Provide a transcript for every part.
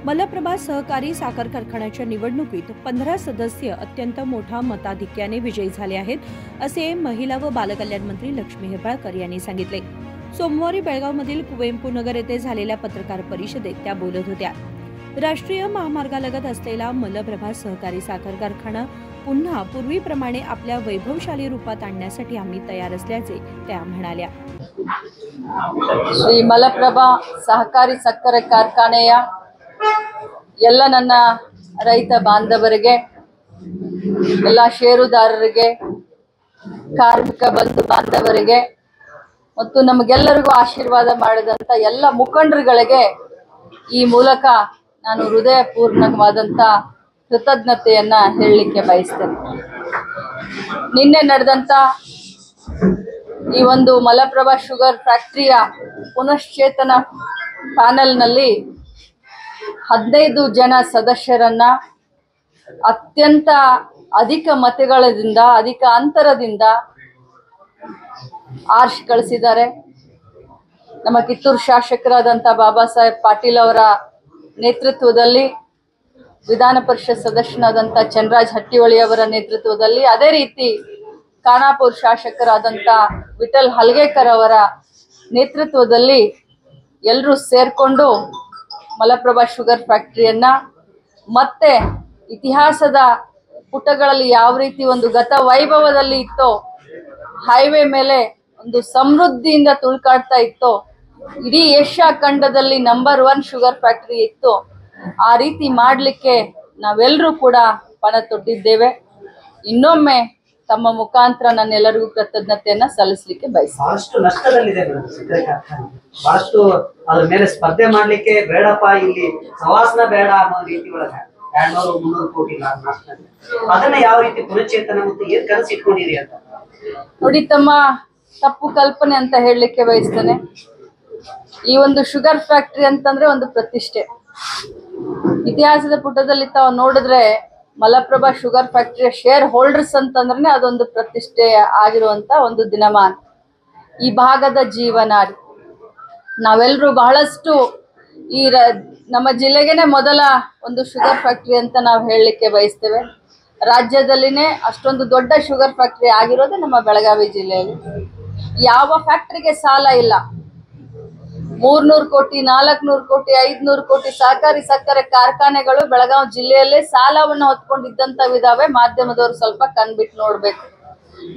मलप्रभा सहकारी साखर कारखान्याच्या निवडणुकीत 15 सदस्य अत्यंत मोठा मताधिक्याने विजयी झाले आहेत, असे महिला व बालकल्याण मंत्री लक्ष्मी हेब्बाळकर यांनी सांगितले। सोमवारी बेळगावमधील कुवेंपू नगर येथे झालेल्या पत्रकार परिषदेत त्या बोलत होत्या। राष्ट्रीय महामार्गालगत असलेला मलप्रभा सहकारी साखर कारखाना पुन्हा पूर्वीप्रमाणे आपल्या वैभवशाली रूपात आणण्यासाठी आम्ही तयार असल्याचे त्या म्हणाल्या। ಶ್ರೀ ಮಲಪ್ರಭಾ ಸಹಕಾರಿ ಸಕ್ಕರೆ ಕಾರ್ಖಾನೆಯ ಎಲ್ಲ ನನ್ನ ರೈತ ಬಾಂಧವರಿಗೆ, ಎಲ್ಲ ಷೇರುದಾರರಿಗೆ, ಕಾರ್ಮಿಕ ಬಂಧು ಬಾಂಧವರಿಗೆ ಮತ್ತು ನಮಗೆಲ್ಲರಿಗೂ ಆಶೀರ್ವಾದ ಮಾಡಿದಂತ ಎಲ್ಲ ಮುಖಂಡರುಗಳಿಗೆ ಈ ಮೂಲಕ ನಾನು ಹೃದಯಪೂರ್ವಕವಾದಂತ ಕೃತಜ್ಞತೆಯನ್ನ ಹೇಳಲಿಕ್ಕೆ ಬಯಸ್ತೇನೆ। ನಿನ್ನೆ ನಡೆದಂತ ಈ ಒಂದು ಮಲಪ್ರಭಾ ಶುಗರ್ ಫ್ಯಾಕ್ಟರಿಯ ಪುನಶ್ಚೇತನ ಪ್ಯಾನೆಲ್ ನಲ್ಲಿ 15 ಜನ ಸದಸ್ಯರನ್ನ ಅತ್ಯಂತ ಅಧಿಕ ಮತಗಳಿಂದ, ಅಧಿಕ ಅಂತರದಿಂದ ಆರ್ಶ್ ಕಳಿಸಿದ್ದಾರೆ। ನಮ್ಮ ಕಿತ್ತೂರು ಶಾಸಕರಾದಂತ ಬಾಬಾ ಸಾಹೇಬ್ ಪಾಟೀಲ್ ಅವರ ನೇತೃತ್ವದಲ್ಲಿ, ವಿಧಾನ ಪರಿಷತ್ ಸದಸ್ಯನಾದಂತ ಚಂದ್ರರಾಜ್ ಹಟ್ಟಿಹೊಳಿ ಅವರ ನೇತೃತ್ವದಲ್ಲಿ, ಅದೇ ರೀತಿ ಖಾನಾಪುರ ಶಾಸಕರಾದಂತ ವಿಠಲ್ ಹಲ್ಗೇಕರ್ ಅವರ ನೇತೃತ್ವದಲ್ಲಿ ಎಲ್ಲರೂ ಸೇರ್ಕೊಂಡು ಮಲಪ್ರಭಾ ಶುಗರ್ ಫ್ಯಾಕ್ಟರಿಯನ್ನ ಮತ್ತೆ ಇತಿಹಾಸದ ಪುಟಗಳಲ್ಲಿ ಯಾವ ರೀತಿ ಒಂದು ಗತ ವೈಭವದಲ್ಲಿ ಇತ್ತೋ, ಹೈವೇ ಮೇಲೆ ಒಂದು ಸಮೃದ್ಧಿಯಿಂದ ತುಳ್ಕಾಡ್ತಾ ಇತ್ತೋ, ಇಡೀ ಏಷ್ಯಾ ಖಂಡದಲ್ಲಿ ನಂಬರ್ 1 ಶುಗರ್ ಫ್ಯಾಕ್ಟರಿ ಇತ್ತು, ಆ ರೀತಿ ಮಾಡಲಿಕ್ಕೆ ನಾವೆಲ್ಲರೂ ಕೂಡ ಪಣ ತೊಟ್ಟಿದ್ದೇವೆ। ಇನ್ನೊಮ್ಮೆ ತಮ್ಮ ಮುಖಾಂತರ ನನ್ನೆಲ್ಲರಿಗೂ ಕೃತಜ್ಞತೆಯನ್ನ ಸಲ್ಲಿಸಲಿಕ್ಕೆ ಬಹಳಷ್ಟು ನಷ್ಟದಲ್ಲಿದೆ ಸಕ್ಕರೆ ಕಾರ್ಖಾನೆ, ಬಹಳಷ್ಟು ಅದ್ರ ಮೇಲೆ ಸ್ಪರ್ಧೆ ಮಾಡ್ಲಿಕ್ಕೆ ಬೇಡಪ್ಪ, ಇಲ್ಲಿ ಸವಾಸನ ಬೇಡ ಅನ್ನೋ ರೀತಿ ಒಳಗೆ 200-300 ಕೋಟಿ ನಷ್ಟ। ಅದನ್ನ ಯಾವ ರೀತಿ ಪುನಶ್ಚೇತನ ಮತ್ತು ಏನ್ ಕನಸು ಇಟ್ಕೊಂಡಿರಿ ಅಂತ ನೋಡಿ, ತಮ್ಮ ತಪ್ಪು ಕಲ್ಪನೆ ಅಂತ ಹೇಳಲಿಕ್ಕೆ ಬಯಸ್ತೇನೆ। ಈ ಒಂದು ಶುಗರ್ ಫ್ಯಾಕ್ಟರಿ ಅಂತಂದ್ರೆ ಒಂದು ಪ್ರತಿಷ್ಠೆ। ಇತಿಹಾಸದ ಪುಟದಲ್ಲಿ ತಾವು ನೋಡಿದ್ರೆ ಮಲಪ್ರಭಾ ಶುಗರ್ ಫ್ಯಾಕ್ಟರಿಯ ಶೇರ್ ಹೋಲ್ಡರ್ಸ್ ಅಂತಂದ್ರೆ ಅದೊಂದು ಪ್ರತಿಷ್ಠೆ ಆಗಿರುವಂತ ಒಂದು ದಿನಮಾನ, ಈ ಭಾಗದ ಜೀವನಾಡಿ। ನಾವೆಲ್ಲರೂ ಬಹಳಷ್ಟು ಈ ನಮ್ಮ ಜಿಲ್ಲೆಗೆನೆ ಮೊದಲ ಒಂದು ಶುಗರ್ ಫ್ಯಾಕ್ಟರಿ ಅಂತ ನಾವು ಹೇಳಲಿಕ್ಕೆ ಬಯಸ್ತೇವೆ। ರಾಜ್ಯದಲ್ಲಿನೇ ಅಷ್ಟೊಂದು ದೊಡ್ಡ ಶುಗರ್ ಫ್ಯಾಕ್ಟರಿ ಆಗಿರೋದು ನಮ್ಮ ಬೆಳಗಾವಿ ಜಿಲ್ಲೆಯಲ್ಲಿ। ಯಾವ ಫ್ಯಾಕ್ಟರಿಗೆ ಸಾಲ ಇಲ್ಲ, 300 ಕೋಟಿ, 400 ಕೋಟಿ, 500 ಕೋಟಿ ಸಹಕಾರಿ ಸಕ್ಕರೆ ಕಾರ್ಖಾನೆಗಳು ಬೆಳಗಾವಿ ಜಿಲ್ಲೆಯಲ್ಲೇ ಸಾಲವನ್ನು ಹೊತ್ಕೊಂಡಿದ್ದಂತವಿದಾವೆ। ಮಾಧ್ಯಮದವರು ಸ್ವಲ್ಪ ಕಣ್ಬಿಟ್ಟು ನೋಡ್ಬೇಕು।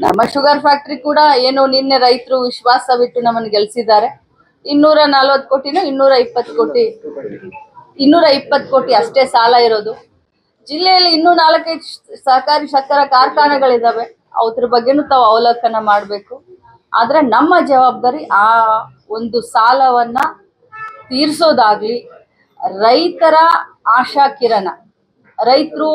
ನಮ್ಮ ಶುಗರ್ ಫ್ಯಾಕ್ಟರಿ ಕೂಡ ಏನು ನಿನ್ನೆ ರೈತರು ವಿಶ್ವಾಸವಿಟ್ಟು ನಮ್ಮನ್ನು ಗೆಲ್ಸಿದ್ದಾರೆ। 240 ಕೋಟಿನೂ 220 ಕೋಟಿ ಅಷ್ಟೇ ಸಾಲ ಇರೋದು। ಜಿಲ್ಲೆಯಲ್ಲಿ ಇನ್ನೂ 4-5 ಸಹಕಾರಿ ಸಕ್ಕರೆ ಕಾರ್ಖಾನೆಗಳಿದಾವೆ, ಅದ್ರ ಬಗ್ಗೆನೂ ತಾವು ಅವಲೋಕನ ಮಾಡಬೇಕು। ಆದ್ರೆ ನಮ್ಮ ಜವಾಬ್ದಾರಿ ಆ ಒಂದು ಸಾಲವನ್ನ ತೀರಿಸೋದಾಗ್ಲಿ, ರೈತರ ಆಶಾ ಕಿರಣ, ರೈತರು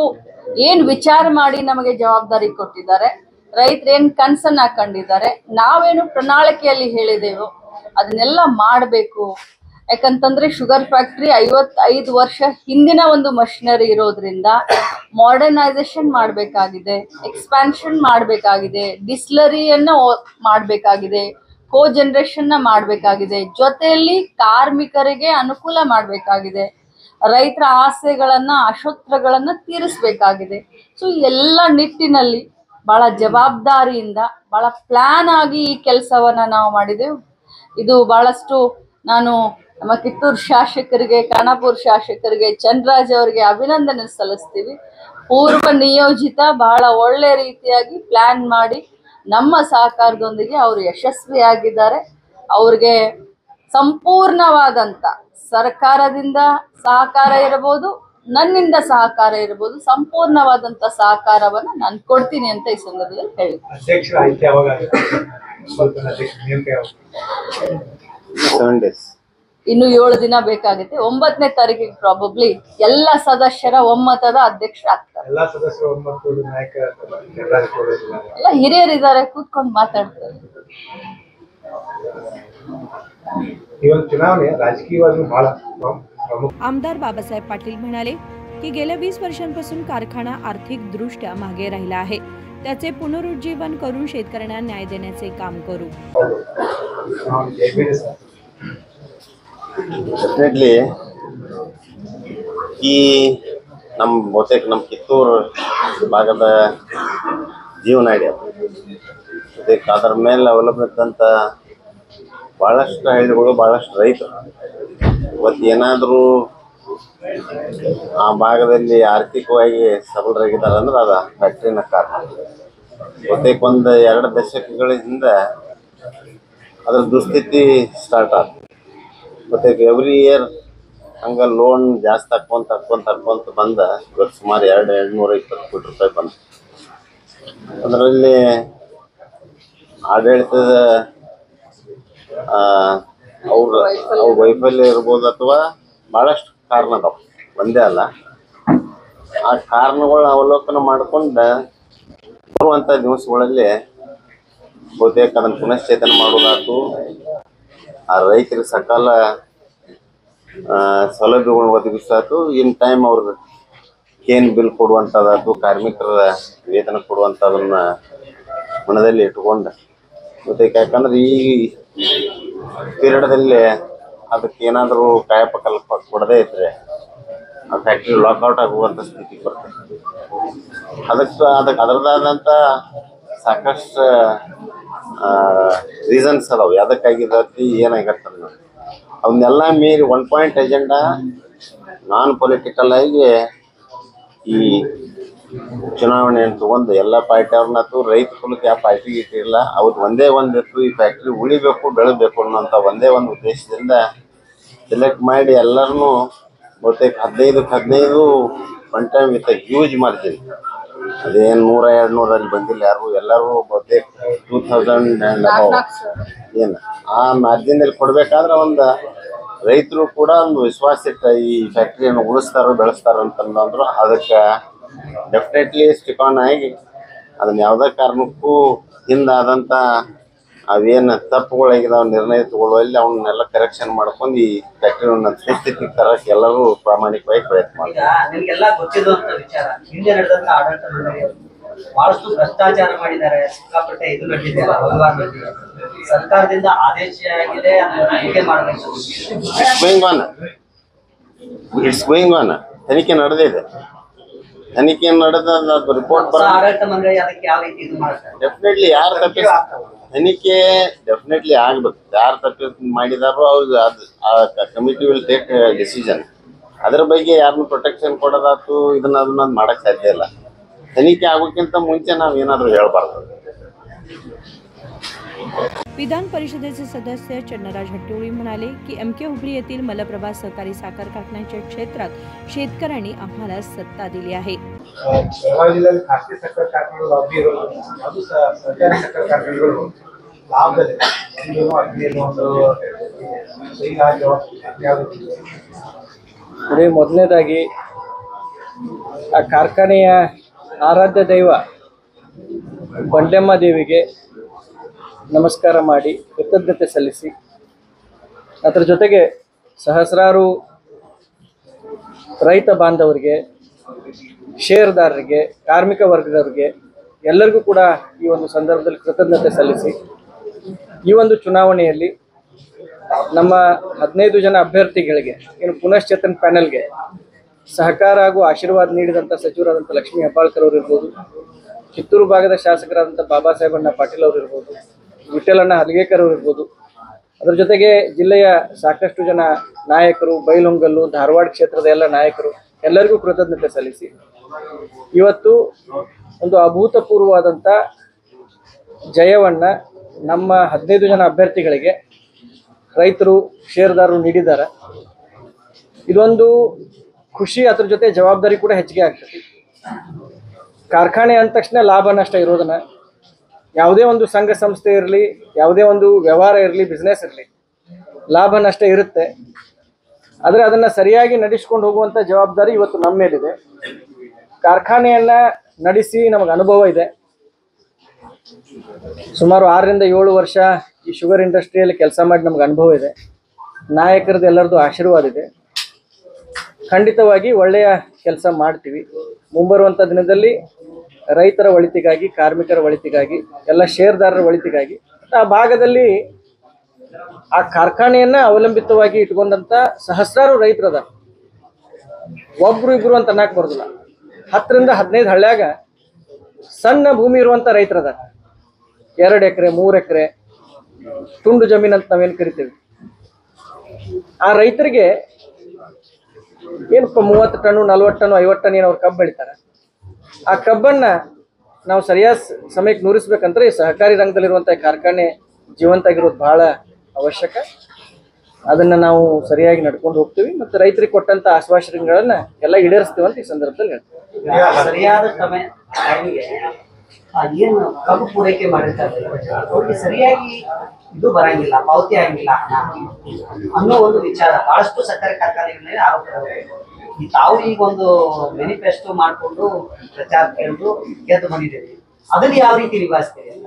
ಏನ್ ವಿಚಾರ ಮಾಡಿ ನಮಗೆ ಜವಾಬ್ದಾರಿ ಕೊಟ್ಟಿದ್ದಾರೆ, ರೈತರು ಏನ್ ಕನಸನ್ನ ಕಂಡಿದ್ದಾರೆ, ನಾವೇನು ಪ್ರಣಾಳಿಕೆಯಲ್ಲಿ ಹೇಳಿದೇವೋ ಅದನ್ನೆಲ್ಲ ಮಾಡಬೇಕು। ಯಾಕಂತಂದ್ರೆ ಶುಗರ್ ಫ್ಯಾಕ್ಟರಿ 55 ವರ್ಷ ಹಿಂದಿನ ಒಂದು ಮಷಿನರಿ ಇರೋದ್ರಿಂದ ಮಾಡರ್ನೈಸೇಷನ್ ಮಾಡಬೇಕಾಗಿದೆ, ಎಕ್ಸ್ಪ್ಯಾನ್ಷನ್ ಮಾಡಬೇಕಾಗಿದೆ, ಡಿಸ್ಲರಿಯನ್ನ ಮಾಡಬೇಕಾಗಿದೆ, ಕೋ ಜನರೇಷನ್ ಮಾಡಬೇಕಾಗಿದೆ, ಜೊತೆಯಲ್ಲಿ ಕಾರ್ಮಿಕರಿಗೆ ಅನುಕೂಲ ಮಾಡಬೇಕಾಗಿದೆ, ರೈತರ ಆಸೆಗಳನ್ನ ಆಶೋತ್ತರಗಳನ್ನ ತೀರಿಸಬೇಕಾಗಿದೆ। ಸೊ ಎಲ್ಲ ನಿಟ್ಟಿನಲ್ಲಿ ಬಹಳ ಜವಾಬ್ದಾರಿಯಿಂದ, ಬಹಳ ಪ್ಲಾನ್ ಆಗಿ ಈ ಕೆಲಸವನ್ನ ನಾವು ಮಾಡಿದೆವು। ಇದು ಬಹಳಷ್ಟು ನಾನು ನಮ್ಮ ಕಿತ್ತೂರು ಶಾಸಕರಿಗೆ, ಖಾನಾಪುರ ಶಾಸಕರಿಗೆ, ಚಂದ್ರರಾಜ್ ಅವರಿಗೆ ಅಭಿನಂದನೆ ಸಲ್ಲಿಸ್ತೀವಿ। ಪೂರ್ವ ನಿಯೋಜಿತ ಬಹಳ ಒಳ್ಳೆ ರೀತಿಯಾಗಿ ಪ್ಲಾನ್ ಮಾಡಿ ನಮ್ಮ ಸಹಕಾರದೊಂದಿಗೆ ಅವರು ಯಶಸ್ವಿಯಾಗಿದ್ದಾರೆ। ಅವ್ರಿಗೆ ಸಂಪೂರ್ಣವಾದಂತ ಸರ್ಕಾರದಿಂದ ಸಹಕಾರ ಇರಬಹುದು, ನನ್ನಿಂದ ಸಹಕಾರ ಇರಬಹುದು, ಸಂಪೂರ್ಣವಾದಂತ ಸಹಕಾರವನ್ನ ನಾನು ಕೊಡ್ತೀನಿ ಅಂತ ಈ ಸಂದರ್ಭದಲ್ಲಿ ಹೇಳಿ। ಇನ್ನು 7 ದಿನ ಬೇಕಾಗುತ್ತೆ। 9ನೇ ತಾರೀಕಿಗೆ ಪ್ರಾಬಬ್ಲಿ ಎಲ್ಲ ಸದಸ್ಯರ ಒಮ್ಮತದ ಅಧ್ಯಕ್ಷ ಆಗ್ತಾರೆ। ಎಲ್ಲ ಹಿರಿಯರಿದ್ದಾರೆ, ಕೂತ್ಕೊಂಡು ಮಾತಾಡ್ತಾರೆ। आमदार बाबासाहेब पाटील म्हणाले की गेल्या 20 वर्षांपासून कारखाना आर्थिक दृष्ट्या मागे राहिला आहे, त्याचे पुनरुज्जीवन करून शेतकऱ्यांना न्याय देण्याचे काम करू। Definitely ಈ ನಮ್ಮ ಬಹುತೇಕ ನಮ್ಮ ಕಿತ್ತೂರು ಭಾಗದ ಜೀವನಾಡಿ ಅದು. ಬಹುತೇಕ ಅದರ ಮೇಲೆ ಅವಲಂಬಿಸಿದಂಥ ಭಾಳಷ್ಟು ಹಳ್ಳಿಗಳು, ಭಾಳಷ್ಟು ರೈತರು. ಇವತ್ತು ಏನಾದರೂ ಆ ಭಾಗದಲ್ಲಿ ಆರ್ಥಿಕವಾಗಿ ಸಬಲರಾಗಿದ್ದಾರೆ ಅಂದ್ರೆ ಅದು ಫ್ಯಾಕ್ಟ್ರಿನ ಕಾರಣ. ಬಹುತೇಕ ಒಂದು 2 ದಶಕಗಳ ಹಿಂದೆ ಅದ್ರ ದುಸ್ಥಿತಿ ಸ್ಟಾರ್ಟ್ ಆಯ್ತು. ಬಹುತೇಕ ಎವ್ರಿ ಇಯರ್ ಹಂಗೆ ಲೋನ್ ಜಾಸ್ತಿ ಹಾಕ್ಕೊಂತ ಬಂದ ಇವತ್ತು ಸುಮಾರು 220 ಕೋಟಿ ರೂಪಾಯಿ ಬಂತು. ಅದರಲ್ಲಿ ಆಡಳಿತದ ಅವ್ರ ವೈಫಲ್ಯ ಇರ್ಬೋದು ಅಥವಾ ಭಾಳಷ್ಟು ಕಾರಣ ಅದಾವ, ಒಂದೇ ಅಲ್ಲ. ಆ ಕಾರಣಗಳನ್ನ ಅವಲೋಕನ ಮಾಡ್ಕೊಂಡು ಬರುವಂಥ ದಿವಸಗಳಲ್ಲಿ ಬಹುತೇಕ ಅದನ್ನು ಪುನಶ್ಚೇತನ ಮಾಡೋದಾಯ್ತು, ಆ ರೈತರಿಗೆ ಸಕಾಲ ಸೌಲಭ್ಯಗಳನ್ನ ಒದಗಿಸಾತು, ಇನ್ ಟೈಮ್ ಅವ್ರಿಗೆ ಕೇನ್ ಬಿಲ್ ಕೊಡುವಂಥದ್ದಾಯ್ತು, ಕಾರ್ಮಿಕರ ವೇತನ ಕೊಡುವಂಥದನ್ನ ಮನದಲ್ಲಿ ಇಟ್ಕೊಂಡು ಬಹುತೇಕ. ಯಾಕಂದ್ರೆ ಈ ಪೀರಿಯಡ್ದಲ್ಲಿ ಅದಕ್ಕೆ ಏನಾದರೂ ಕಾಯಪಕಲ್ಪ ಕೊಡದೇ ಇದ್ರೆ ಆ ಫ್ಯಾಕ್ಟ್ರಿ ಲಾಕ್ಔಟ್ ಆಗುವಂಥ ಸ್ಥಿತಿ ಬರ್ತದೆ. ಅದಕ್ಕೆ ಅದರದಾದಂಥ ಸಾಕಷ್ಟು ರೀಸನ್ಸ್ ಅದಾವೆ ಯಾವುದಕ್ಕಾಗಿದ್ದತಿ ಏನಾಗಿರ್ತದೆ ನೋಡಿ. ಅವನ್ನೆಲ್ಲ ಮೀರಿ 1 ಪಾಯಿಂಟ್ ಎಜೆಂಡಾ ನಾನ್ ಪೊಲಿಟಿಕಲ್ ಆಗಿ ಈ ಚುನಾವಣೆಯನ್ನು ತಗೊಂಡು ಎಲ್ಲ ಪಾರ್ಟಿಯವ್ರನ್ನತ್ತು ರೈತ ಕುಲಕ್ಕೆ ಯಾವ ಪಾರ್ಟಿಗೆ ಇಟ್ಟಿರಲಿಲ್ಲ. ಅವ್ರು ಒಂದೇ ಇತ್ತು, ಈ ಫ್ಯಾಕ್ಟ್ರಿ ಉಳಿಬೇಕು ಬೆಳಬೇಕು ಅನ್ನೋಂಥ ಒಂದೇ ಒಂದು ಉದ್ದೇಶದಿಂದ ಸೆಲೆಕ್ಟ್ ಮಾಡಿ ಎಲ್ಲರನ್ನೂ ಬಹುತೇಕ 15 one time with huge margin. ಅದೇನು 100-200 ಅಲ್ಲಿ ಬಂದಿಲ್ಲ ಯಾರು, ಎಲ್ಲರೂ ಬಹುತೇಕ 2000 ಏನು ಆ ಮಾರ್ಜಿನಲ್ಲಿ ಕೊಡಬೇಕಾದ್ರೆ ಒಂದು ರೈತರು ಕೂಡ ಒಂದು ವಿಶ್ವಾಸ ಇಟ್ಟ ಈ ಫ್ಯಾಕ್ಟ್ರಿಯನ್ನು ಉಳಿಸ್ತಾರೋ ಬೆಳೆಸ್ತಾರೋ ಅಂತಂದ್ರು. ಅದಕ್ಕೆ ಡೆಫಿನೆಟ್ಲಿ ಸ್ಟಿಕ್ ಆನ್ ಆಗಿ ಅದನ್ನ ಯಾವುದೇ ಕಾರಣಕ್ಕೂ ಹಿಂದಾದಂಥ ಅವೇನು ತಪ್ಪುಗಳಾಗಿದ್ದಾವೆ ನಿರ್ಣಯ ತಗೊಳ್ಳುವಲ್ಲಿ ಅವನ್ನೆಲ್ಲ ಕರೆಕ್ಷನ್ ಮಾಡ್ಕೊಂಡು ಈ ಫ್ಯಾಕ್ಟ್ರಿಯನ್ನು ಸುಸ್ಥಿತಿಗೆ ತರಕ್ಕೆ ಎಲ್ಲರೂ ಪ್ರಾಮಾಣಿಕವಾಗಿ ಪ್ರಯತ್ನ ಮಾಡ್ತಾರೆ. ನಿಮಗೆಲ್ಲ ಗೊತ್ತಿರುವಂತ ವಿಚಾರ, ಹಿಂದೆ ನಡೆದಂತ ಆಡಳಿತ ಮಂಡಳಿಯವರು ಬಹಳಷ್ಟು ಭ್ರಷ್ಟಾಚಾರ ಮಾಡಿದ್ದಾರೆ, ಸಿಕ್ಕಾಪಟ್ಟೆ ಇದು ನಡೆದಿದೆ, ಸರ್ಕಾರದಿಂದ ಆದೇಶ ಆಗಿದೆ, ಅದನ್ನು ತನಿಖೆ ಮಾಡಬೇಕು. It's going on. ತನಿಖೆ ನಡೆದಿದೆ. ತನಿಖೆ ನಡೆದ ರಿಪೋರ್ಟ್ ಆಡಳಿತ ಮಂಡಳಿ ಅದಕ್ಕೆ ಯಾವ ರೀತಿ ಇದು ಮಾಡ್ತಾರೆ? ಡೆಫಿನೆಟ್ಲಿ ಯಾರು ತಪ್ಪಿಸ ತನಿಖೆ ಡೆಫಿನೆಟ್ಲಿ ಆಗ್ಬೇಕು. ಯಾರು ತಪ್ಪಿ ಮಾಡಿದಾರೋ ಅವ್ರಿಗೆ ಅದು ಕಮಿಟಿ ವಿಲ್ ಟೇಕ್ ಡಿಸಿಷನ್. ಅದ್ರ ಬಗ್ಗೆ ಯಾರನ್ನು ಪ್ರೊಟೆಕ್ಷನ್ ಕೊಡೋದಾಯ್ತು ಅದನ್ನ ಮಾಡಕ್ ಸಾಧ್ಯ ಇಲ್ಲ. ತನಿಖೆ ಆಗೋಕ್ಕಿಂತ ಮುಂಚೆ ನಾವು ಏನಾದರೂ ಹೇಳ್ಬಾರ್ದು. विधान परिषदेचे सदस्य चन्नराज हट्टोळी म्हणाले की एमके हुबळी येथील मलप्रभा सहकारी साखर कारखान्याच्या क्षेत्रात शेतकऱ्यांनी आम्हाला सत्ता दिली आहे. ಬೆಳಗಾವಿ ಜಿಲ್ಲೆಯಲ್ಲಿ ಖಾಸಗಿ ಸಕ್ಕರೆ ಕಾರ್ಖಾನೆಗಳು ಲಭ್ಯ ಇರೋದು, ಅದು ಸರ್ಕಾರಿ ಸಕ್ಕರೆ ಕಾರ್ಖಾನೆಗಳು ಲಾಭದಲ್ಲಿ ಮೊದಲನೇದಾಗಿ ಆ ಕಾರ್ಖಾನೆಯ ಆರಾಧ್ಯ ದೈವ ಬಂಡೆಮ್ಮ ದೇವಿಗೆ ನಮಸ್ಕಾರ ಮಾಡಿ ಕೃತಜ್ಞತೆ ಸಲ್ಲಿಸಿ, ಅದರ ಜೊತೆಗೆ ಸಹಸ್ರಾರು ರೈತ ಬಾಂಧವರಿಗೆ, ಷೇರುದಾರರಿಗೆ, ಕಾರ್ಮಿಕ ವರ್ಗದವರಿಗೆ ಎಲ್ಲರಿಗೂ ಕೂಡ ಈ ಒಂದು ಸಂದರ್ಭದಲ್ಲಿ ಕೃತಜ್ಞತೆ ಸಲ್ಲಿಸಿ, ಈ ಒಂದು ಚುನಾವಣೆಯಲ್ಲಿ ನಮ್ಮ 15 ಜನ ಅಭ್ಯರ್ಥಿಗಳಿಗೆ ಏನು ಪುನಶ್ಚೇತನ್ ಪ್ಯಾನೆಲ್ಗೆ ಸಹಕಾರ ಹಾಗೂ ಆಶೀರ್ವಾದ ನೀಡಿದಂಥ ಸಚಿವರಾದಂಥ ಲಕ್ಷ್ಮೀ ಹೆಬ್ಬಾಳ್ಕರ್ ಅವರು ಇರ್ಬೋದು, ಕಿತ್ತೂರು ಭಾಗದ ಶಾಸಕರಾದಂಥ ಬಾಬಾ ಸಾಹೇಬಣ್ಣ ಪಾಟೀಲ್ ಅವರು ಇರ್ಬೋದು, ವಿಠಲಣ್ಣ ಹಲಗೇಕರ್ ಅವರು ಇರ್ಬೋದು, ಅದರ ಜೊತೆಗೆ ಜಿಲ್ಲೆಯ ಸಾಕಷ್ಟು ಜನ ನಾಯಕರು, ಬೈಲಹೊಂಗಲ್ಲು, ಧಾರವಾಡ ಕ್ಷೇತ್ರದ ಎಲ್ಲ ನಾಯಕರು ಎಲ್ಲರಿಗೂ ಕೃತಜ್ಞತೆ ಸಲ್ಲಿಸಿ, ಇವತ್ತು ಒಂದು ಅಭೂತಪೂರ್ವವಾದಂಥ ಜಯವನ್ನು ನಮ್ಮ 15 ಜನ ಅಭ್ಯರ್ಥಿಗಳಿಗೆ ರೈತರು, ಷೇರುದಾರರು ನೀಡಿದ್ದಾರೆ. ಇದೊಂದು ಖುಷಿ, ಅದ್ರ ಜೊತೆ ಜವಾಬ್ದಾರಿ ಕೂಡ ಹೆಚ್ಚಿಗೆ ಆಗ್ತದೆ. ಕಾರ್ಖಾನೆ ಅಂದ ತಕ್ಷಣ ಲಾಭ ನಷ್ಟ ಇರೋದನ್ನ, ಯಾವುದೇ ಒಂದು ಸಂಘ ಸಂಸ್ಥೆ ಇರಲಿ, ಯಾವುದೇ ಒಂದು ವ್ಯವಹಾರ ಇರಲಿ, ಬಿಸ್ನೆಸ್ ಇರಲಿ, ಲಾಭ ನಷ್ಟ ಇರುತ್ತೆ. ಆದರೆ ಅದನ್ನು ಸರಿಯಾಗಿ ನಡೆಸ್ಕೊಂಡು ಹೋಗುವಂಥ ಜವಾಬ್ದಾರಿ ಇವತ್ತು ನಮ್ಮ ಮೇಲಿದೆ. ಕಾರ್ಖಾನೆಯನ್ನು ನಡೆಸಿ ನಮಗೆ ಅನುಭವ ಇದೆ. ಸುಮಾರು 6 ರಿಂದ 7 ವರ್ಷ ಈ ಶುಗರ್ ಇಂಡಸ್ಟ್ರಿಯಲ್ಲಿ ಕೆಲಸ ಮಾಡಿ ನಮ್ಗೆ ಅನುಭವ ಇದೆ. ನಾಯಕರದ್ದು ಎಲ್ಲರದ್ದು ಆಶೀರ್ವಾದ ಇದೆ. ಖಂಡಿತವಾಗಿ ಒಳ್ಳೆಯ ಕೆಲಸ ಮಾಡ್ತೀವಿ. ಮುಂಬರುವಂಥ ದಿನದಲ್ಲಿ ರೈತರ ಒಳಿತಿಗಾಗಿ, ಕಾರ್ಮಿಕರ ಒಳಿತಿಗಾಗಿ, ಎಲ್ಲ ಷೇರುದಾರರ ಒಳಿತಿಗಾಗಿ, ಆ ಭಾಗದಲ್ಲಿ ಆ ಕಾರ್ಖಾನೆಯನ್ನು ಅವಲಂಬಿತವಾಗಿ ಇಟ್ಕೊಂಡಂಥ ಸಹಸ್ರಾರು ರೈತರದ ಒಬ್ರು ಇಬ್ರು ಅಂತ ಅನ್ನಕ್ ಬರೋದಿಲ್ಲ. 10 ರಿಂದ 15 ಹಳ್ಳ್ಯಾಗ ಸಣ್ಣ ಭೂಮಿ ಇರುವಂತ ರೈತರದ 2 ಎಕರೆ 3 ಎಕರೆ ತುಂಡು ಜಮೀನ್ ಅಂತ ನಾವೇನ್ ಕರಿತೀವಿ. ಆ ರೈತರಿಗೆ ಏನಪ್ಪ 30 ಟನ್ 40 ಟನ್ 50 ಟನ್ ಏನು ಅವ್ರು ಕಬ್ಬು ಬೆಳಿತಾರೆ. ಆ ಕಬ್ಬನ್ನ ನಾವು ಸರಿಯಾದ ಸಮಯಕ್ಕೆ ನುರಿಸ್ಬೇಕಂದ್ರೆ ಈ ಸಹಕಾರಿ ರಂಗದಲ್ಲಿರುವಂಥ ಕಾರ್ಖಾನೆ ಜೀವಂತ ಆಗಿರೋದು ಬಹಳ ಅವಶ್ಯಕ. ಅದನ್ನ ನಾವು ಸರಿಯಾಗಿ ನಡ್ಕೊಂಡು ಹೋಗ್ತೀವಿ ಮತ್ತು ರೈತರಿಗೆ ಕೊಟ್ಟಂತ ಆಶ್ವಾಸನೆಗಳನ್ನ ಎಲ್ಲ ಈಡೇರಿಸ್ತೀವಿ ಅಂತ ಈ ಸಂದರ್ಭದಲ್ಲಿ ಹೇಳ್ತೀವಿ. ಸರಿಯಾದ ಟೈಮ್ಗೆ ಏನು ಕಬ್ಬು ಪೂರೈಕೆ ಮಾಡಿರ್ತಾರೆ ಅವ್ರಿಗೆ ಸರಿಯಾಗಿ ಇದು ಬರಂಗಿಲ್ಲ, ಪಾವತಿ ಆಗಿಲ್ಲ ಅನ್ನೋ ಒಂದು ವಿಚಾರ ಬಹಳಷ್ಟು ಸಕ್ಕರೆ ಕಾರ್ಖಾನೆಗಳ ಮೇಲೆ ಆರೋಪ. ತಾವು ಈಗ ಒಂದು ಮ್ಯಾನಿಫೆಸ್ಟೋ ಮಾಡಿಕೊಂಡು ಪ್ರಚಾರ ಕೇಳಿದು ಗೆದ್ದು ಬಂದಿದ್ದೀವಿ, ಅದನ್ನ ಯಾವ ರೀತಿ ನಿಭಾಯಿಸ್ತೀರಿ ಅಂತ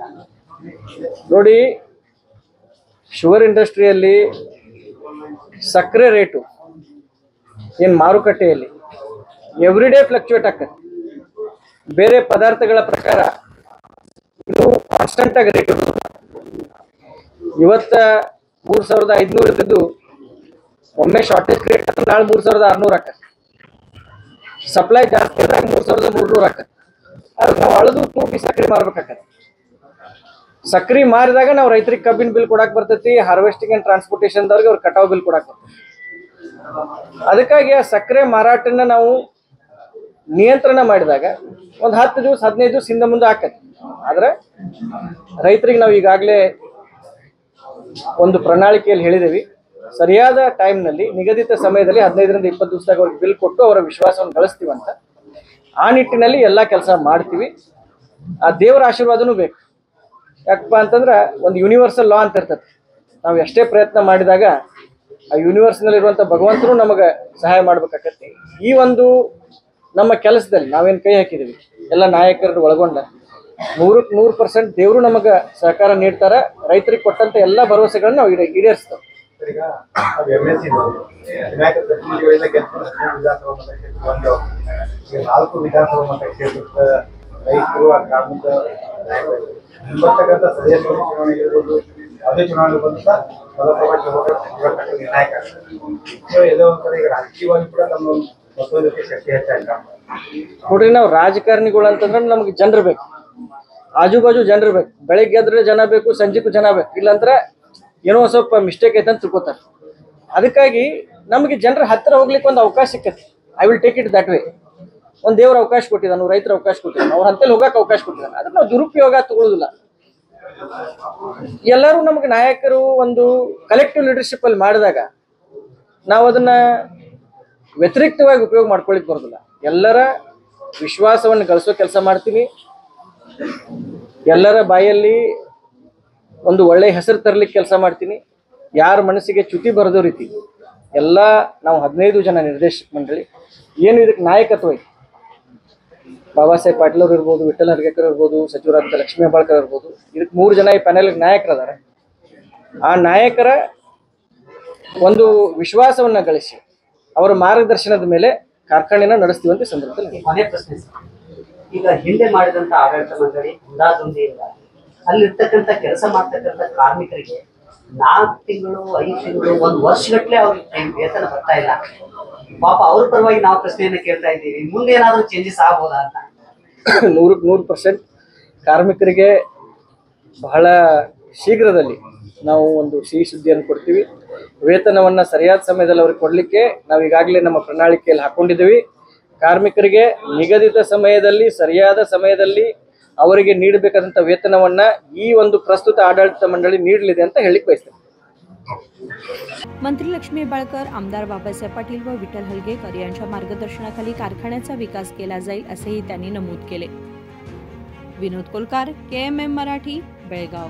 ನೋಡಿ. ಶುಗರ್ ಇಂಡಸ್ಟ್ರಿಯಲ್ಲಿ ಸಕ್ಕರೆ ರೇಟು ಏನು ಮಾರುಕಟ್ಟೆಯಲ್ಲಿ ಎವ್ರಿಡೇ ಫ್ಲಕ್ಚುಯೇಟ್ ಆಗ್ತದೆ. ಬೇರೆ ಪದಾರ್ಥಗಳ ಪ್ರಕಾರ ಇದು ಕಾನ್ಸ್ಟಂಟ್ ಆಗಿ ರೇಟ್ ಇರೋದು. ಇವತ್ತ 3500 ಇದ್ದು ಒಮ್ಮೆ ಶಾರ್ಟೇಜ್ ರೇಟ್ ನಾಳೆ 3600 ಆಕತ್ತೆ. ಸಪ್ಲೈ ಜಾಸ್ತಿ ಆದಾಗ 3300 ಆಕತ್ತೆ. ಆದ್ರೆ ನಾವು ಅಳದು ತೂಗಿ ಸಕ್ಕರೆ ಮಾರ್ಬೇಕಾಗತ್ತೆ. ಸಕ್ರೆ ಮಾರಿದಾಗ ನಾವು ರೈತರಿಗೆ ಕಬ್ಬಿನ ಬಿಲ್ ಕೊಡಕ್ ಬರ್ತೈತಿ, ಹಾರ್ವೆಸ್ಟಿಂಗ್ ಅಂಡ್ ಟ್ರಾನ್ಸ್ಪೋರ್ಟೇಷನ್ದವ್ರಿಗೆ ಅವ್ರು ಕಟಾವ್ ಬಿಲ್ ಕೊಡಕ್ ಬರ್ತೈತಿ. ಅದಕ್ಕಾಗಿ ಆ ಸಕ್ಕರೆ ಮಾರಾಟನ ನಾವು ನಿಯಂತ್ರಣ ಮಾಡಿದಾಗ ಒಂದು 10 ದಿವಸ 15 ದಿವಸ ಹಿಂದೆ ಮುಂದೆ ಆಕತಿ. ಆದ್ರೆ ರೈತರಿಗೆ ನಾವು ಈಗಾಗಲೇ ಒಂದು ಪ್ರಣಾಳಿಕೆಯಲ್ಲಿ ಹೇಳಿದೇವಿ, ಸರಿಯಾದ ಟೈಮ್ನಲ್ಲಿ ನಿಗದಿತ ಸಮಯದಲ್ಲಿ 15 ರಿಂದ 20 ದಿವಸದಾಗ ಅವ್ರಿಗೆ ಬಿಲ್ ಕೊಟ್ಟು ಅವರ ವಿಶ್ವಾಸವನ್ನು ಗಳಿಸ್ತೀವಂತ ಆ ನಿಟ್ಟಿನಲ್ಲಿ ಎಲ್ಲ ಕೆಲಸ ಮಾಡ್ತೀವಿ. ಆ ದೇವರ ಆಶೀರ್ವಾದನೂ ಬೇಕು. ಯಾಕಪ್ಪ ಅಂತಂದ್ರೆ ಒಂದು ಯೂನಿವರ್ಸಲ್ ಲಾ ಅಂತ ಇರ್ತದೆ. ನಾವು ಎಷ್ಟೇ ಪ್ರಯತ್ನ ಮಾಡಿದಾಗ ಆ ಯೂನಿವರ್ಸ್ನಲ್ಲಿರುವಂಥ ಭಗವಂತನು ನಮಗೆ ಸಹಾಯ ಮಾಡ್ಬೇಕಾಗತ್ತೆ. ಈ ಒಂದು ನಮ್ಮ ಕೆಲಸದಲ್ಲಿ ನಾವೇನು ಕೈ ಹಾಕಿದ್ದೀವಿ ಎಲ್ಲ ನಾಯಕರನ್ನು ಒಳಗೊಂಡ 100% ದೇವರು ನಮಗೆ ಸಹಕಾರ ನೀಡ್ತಾರೆ. ರೈತರಿಗೆ ಕೊಟ್ಟಂತ ಎಲ್ಲ ಭರವಸೆಗಳನ್ನ ನಾವು ಈಡೇರಿಸ್ತೇವೆ. ಈಗ ಅದು MSC ವಿನಾಯಕ ಪ್ರತಿನಿಧಿಗಳಿಂದ ಗೆದ್ದು 4 ವಿಧಾನಸಭಾ ಮತ ಕ್ಷೇತ್ರದ ರೈತರು ಆ ಗ್ರಾಮದ ಬರ್ತಕ್ಕಂಥ ಸದಸ್ಯರು ಚುನಾವಣೆ ಇರ್ಬೋದು, ಅದೇ ಚುನಾವಣೆ ಬಂದ ನಿರ್ಣಾಯಕ. ಎಲ್ಲೋ ಒಂದ್ ಕಡೆ ಈಗ ರಾಜಕೀಯವಾಗಿ ಕೂಡ ನಮ್ಮ ಮತದಾರರಿಗೆ ಶಕ್ತಿ ಹೆಚ್ಚಾಯ್ತಾ ನೋಡ್ರಿ. ನಾವು ರಾಜಕಾರಣಿಗಳು ಅಂತಂದ್ರೆ ನಮ್ಗೆ ಜನರು ಬೇಕು, ಆಜು ಬಾಜು ಜನರು ಬೇಕು. ಬೆಳಿಗ್ಗೆ ಎದ್ರೆ ಜನ ಬೇಕು, ಸಂಜೆಗೂ ಜನ ಬೇಕು. ಇಲ್ಲಾಂದ್ರೆ ಏನೋ ಸ್ವಲ್ಪ ಮಿಸ್ಟೇಕ್ ಐತೆ ಅಂತ ತಿಳ್ಕೊತಾರೆ. ಅದಕ್ಕಾಗಿ ನಮಗೆ ಜನರ ಹತ್ತಿರ ಹೋಗ್ಲಿಕ್ಕೆ ಒಂದು ಅವಕಾಶ ಸಿಕ್ಕತ್ತೆ. I will take it that way. ಒಂದು ದೇವ್ರ ಅವಕಾಶ ಕೊಟ್ಟಿದ್ದಾನು, ರೈತರ ಅವಕಾಶ ಕೊಟ್ಟಿದ್ದಾನೆ, ಅವ್ರ ಹಂತಲ್ಲಿ ಹೋಗಕ್ಕೆ ಅವಕಾಶ ಕೊಟ್ಟಿದ್ದಾನೆ. ಅದಕ್ಕೆ ನಾವು ದುರುಪಯೋಗ ತಗೊಳ್ಳೋದಿಲ್ಲ. ಎಲ್ಲರೂ ನಮಗೆ ನಾಯಕರು ಒಂದು ಕಲೆಕ್ಟಿವ್ ಲೀಡರ್ಶಿಪ್ ಅಲ್ಲಿ ಮಾಡಿದಾಗ ನಾವು ಅದನ್ನ ವ್ಯತಿರಿಕ್ತವಾಗಿ ಉಪಯೋಗ ಮಾಡ್ಕೊಳ್ಳಿಕ್ ಬರೋದಿಲ್ಲ. ಎಲ್ಲರ ವಿಶ್ವಾಸವನ್ನು ಗಳಿಸೋ ಕೆಲಸ ಮಾಡ್ತೀನಿ. ಎಲ್ಲರ ಬಾಯಲ್ಲಿ ಒಂದು ಒಳ್ಳೆ ಹೆಸರು ತರಲಿಕ್ಕೆ ಕೆಲಸ ಮಾಡ್ತೀನಿ. ಯಾರ ಮನಸ್ಸಿಗೆ ಚ್ಯುತಿ ಬರದೋ ರೀತಿ ಎಲ್ಲ ನಾವು 15 ಜನ ನಿರ್ದೇಶಕ ಮಂಡಳಿ ಏನು ಇದಕ್ಕೆ ನಾಯಕತ್ವ ಐತಿ. ಬಾಬಾ ಸಾಹೇಬ್ ಪಾಟೀಲ್ ಅವರು ಇರ್ಬೋದು, ವಿಠಲ್ ಹರ್ಗೇಕರ್ ಇರ್ಬೋದು, ಸಚಿವರಾದ ಲಕ್ಷ್ಮೀ ಹೆಬ್ಬಾಳ್ಕರ್ ಇರ್ಬೋದು. ಇದಕ್ಕೆ 3 ಜನ ಈ ಪ್ಯಾನೆಲ್ ನಾಯಕರದಾರೆ. ಆ ನಾಯಕರ ಒಂದು ವಿಶ್ವಾಸವನ್ನ ಗಳಿಸಿ ಅವರ ಮಾರ್ಗದರ್ಶನದ ಮೇಲೆ ಕಾರ್ಖಾನೆನ ನಡೆಸ್ತೀವಿ ಅಂತ ಸಂದರ್ಭದಲ್ಲಿ. ಕೊನೆ ಪ್ರಶ್ನೆ ಸರ್, ಈಗ ಹಿಂದೆ ಮಾಡಿದಂತ ಆಡಳಿತ ಮಂಡಳಿ ಹುಂಡಾದುಂದಿಯಿಂದ ಅಲ್ಲಿರ್ತಕ್ಕಂಥ ಕೆಲಸ ಮಾಡ್ತಕ್ಕಂಥ ಕಾರ್ಮಿಕರಿಗೆ 4 ತಿಂಗಳು 5 ತಿಂಗಳು 1 ವರ್ಷಗಟ್ಟಲೆ ಅವ್ರಿಗೆ ವೇತನ ಬರ್ತಾ ಇಲ್ಲ. ಪಾಪ ಅವ್ರ ಪರವಾಗಿ ನಾವು ಪ್ರಶ್ನೆಯನ್ನ ಕೇಳ್ತಾ ಇದ್ದೀವಿ, ಮುಂದೆ ಏನಾದ್ರೂ ಚೇಂಜಸ್ ಆಗ್ಬೋದಾ ಅಂತ. 100% ಕಾರ್ಮಿಕರಿಗೆ ಬಹಳ ಶೀಘ್ರದಲ್ಲಿ ನಾವು ಒಂದು ಸಿಹಿ ಸುದ್ದಿಯನ್ನು ಕೊಡ್ತೀವಿ. ವೇತನವನ್ನ ಸರಿಯಾದ ಸಮಯದಲ್ಲಿ ಅವ್ರಿಗೆ ಕೊಡ್ಲಿಕ್ಕೆ ನಾವು ಈಗಾಗಲೇ ನಮ್ಮ ಪ್ರಣಾಳಿಕೆಯಲ್ಲಿ ಹಾಕೊಂಡಿದ್ದೀವಿ. ಕಾರ್ಮಿಕರಿಗೆ ನಿಗದಿತ ಸಮಯದಲ್ಲಿ ಸರಿಯಾದ ಸಮಯದಲ್ಲಿ ಅವರಿಗೆ ನೀಡಬೇಕಾದಂಥ ವೇತನವನ್ನ ಈ ಒಂದು प्रस्तुत ಆಡಳಿತ ಮಂಡಳಿ ನೀಡಲಿದೆ ಅಂತ ಹೇಳಿಕ್ ಬಯಸ್ತೇನೆ. मंत्री लक्ष्मी हेब्बाळकर, आमदार बाबासाहेब पाटील व विठ्ठल हलगेकर यांच्या मार्गदर्शनाखाली कारखान्याचा विकास केला जाईल असेही त्यांनी नमूद केले. विनोद कोलकार, KMM मराठी, बेळगाव.